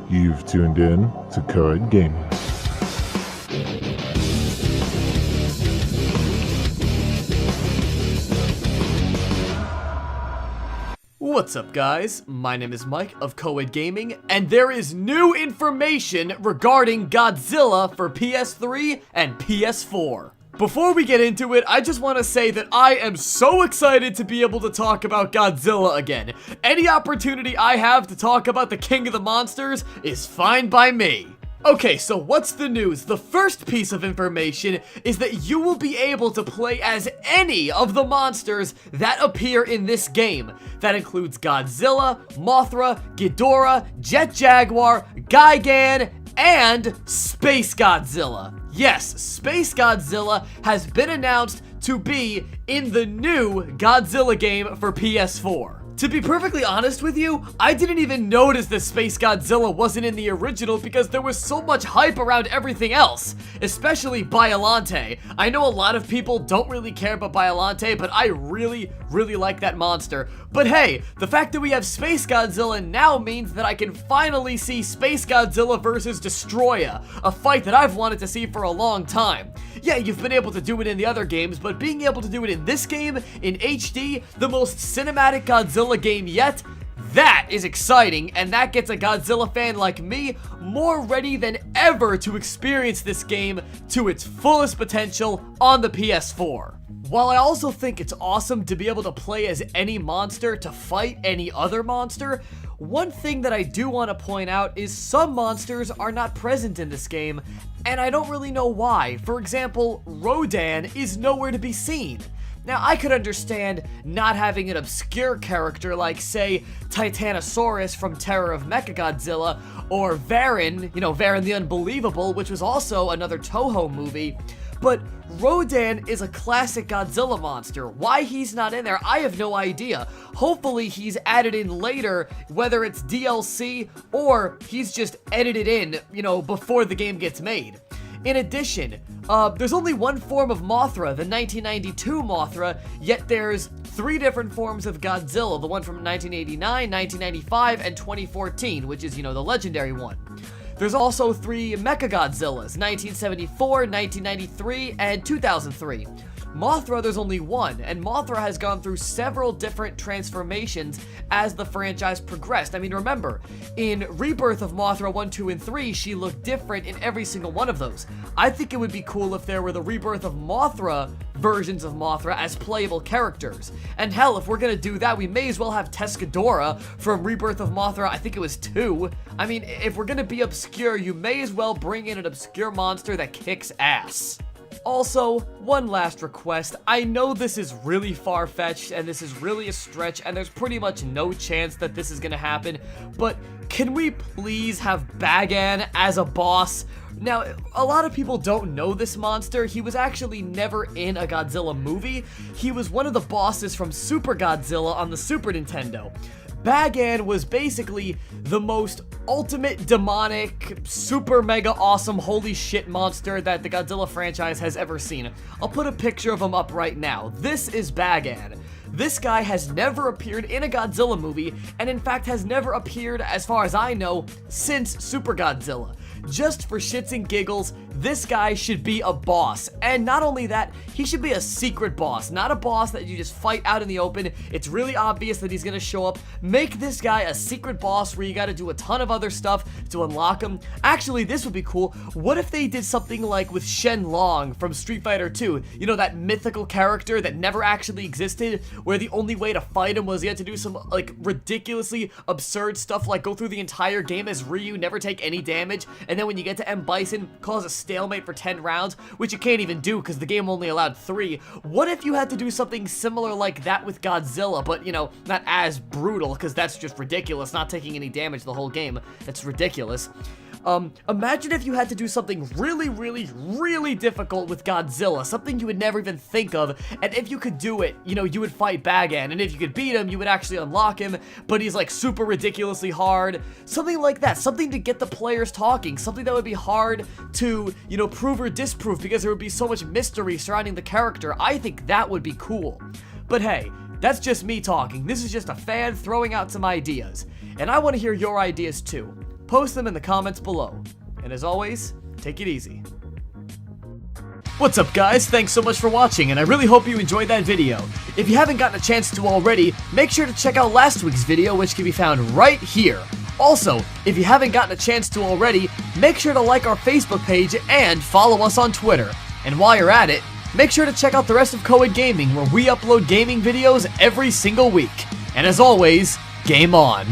You've tuned in to Co-Ed Gaming. What's up, guys? My name is Mike of Co-Ed Gaming, and there is new information regarding Godzilla for PS3 and PS4. Before we get into it, I just want to say that I am so excited to be able to talk about Godzilla again. Any opportunity I have to talk about the King of the Monsters is fine by me. Okay, so what's the news? The first piece of information is that you will be able to play as any of the monsters that appear in this game. That includes Godzilla, Mothra, Ghidorah, Jet Jaguar, Gigan, and Space Godzilla. Yes, Space Godzilla has been announced to be in the new Godzilla game for PS4. To be perfectly honest with you, I didn't even notice that Space Godzilla wasn't in the original because there was so much hype around everything else, especially Biollante. I know a lot of people don't really care about Biollante, but I really like that monster. But hey, the fact that we have Space Godzilla now means that I can finally see Space Godzilla versus Destroya, a fight that I've wanted to see for a long time. Yeah, you've been able to do it in the other games, but being able to do it in this game, in HD, the most cinematic Godzilla game yet, that is exciting, and that gets a Godzilla fan like me more ready than ever to experience this game to its fullest potential on the PS4. While I also think it's awesome to be able to play as any monster to fight any other monster, one thing that I do want to point out is some monsters are not present in this game, and I don't really know why. For example, Rodan is nowhere to be seen. Now, I could understand not having an obscure character like, say, Titanosaurus from Terror of Mechagodzilla, or Varan, Varan the Unbelievable, which was also another Toho movie, but Rodan is a classic Godzilla monster. Why he's not in there, I have no idea. Hopefully he's added in later, whether it's DLC or he's just edited in, before the game gets made. In addition, there's only one form of Mothra, the 1992 Mothra, yet there's 3 different forms of Godzilla, the one from 1989, 1995, and 2014, which is, the legendary one. There's also 3 Mechagodzillas, 1974, 1993, and 2003. Mothra, there's only one, and Mothra has gone through several different transformations as the franchise progressed. I mean, remember, in Rebirth of Mothra 1, 2, and 3, she looked different in every single one of those. I think it would be cool if there were the Rebirth of Mothra versions of Mothra as playable characters. And hell, if we're gonna do that, we may as well have Teskadora from Rebirth of Mothra, I think it was 2. I mean, if we're gonna be obscure, you may as well bring in an obscure monster that kicks ass. Also, one last request. I know this is really far-fetched and this is really a stretch and there's pretty much no chance that this is gonna happen, but can we please have Bagan as a boss? Now, a lot of people don't know this monster. He was actually never in a Godzilla movie. He was one of the bosses from Super Godzilla on the Super Nintendo. Bagan was basically the most ultimate demonic, super mega awesome holy shit monster that the Godzilla franchise has ever seen. I'll put a picture of him up right now. This is Bagan. This guy has never appeared in a Godzilla movie, and in fact has never appeared, as far as I know, since Super Godzilla. Just for shits and giggles, this guy should be a boss. And not only that, he should be a secret boss, not a boss that you just fight out in the open. It's really obvious that he's gonna show up. Make this guy a secret boss where you gotta do a ton of other stuff to unlock him. Actually, this would be cool. What if they did something like with Shenlong from Street Fighter 2? That mythical character that never actually existed, where the only way to fight him was you had to do some, ridiculously absurd stuff, like go through the entire game as Ryu, never take any damage, and then when you get to M. Bison, cause a stalemate for 10 rounds, which you can't even do because the game only allowed 3. What if you had to do something similar like that with Godzilla, but, not as brutal, because that's just ridiculous, not taking any damage the whole game. That's ridiculous. Imagine if you had to do something really difficult with Godzilla, something you would never even think of, and if you could do it, you would fight Bagan, and if you could beat him, you would actually unlock him, but he's super ridiculously hard, something like that, something to get the players talking, something that would be hard to, prove or disprove, because there would be so much mystery surrounding the character. I think that would be cool. But hey, that's just me talking. This is just a fan throwing out some ideas, and I want to hear your ideas too. post them in the comments below. And as always, take it easy. What's up guys, thanks so much for watching and I really hope you enjoyed that video. If you haven't gotten a chance to already, make sure to check out last week's video which can be found right here. Also, if you haven't gotten a chance to already, make sure to like our Facebook page and follow us on Twitter. And while you're at it, make sure to check out the rest of Coed Gaming where we upload gaming videos every single week. And as always, game on!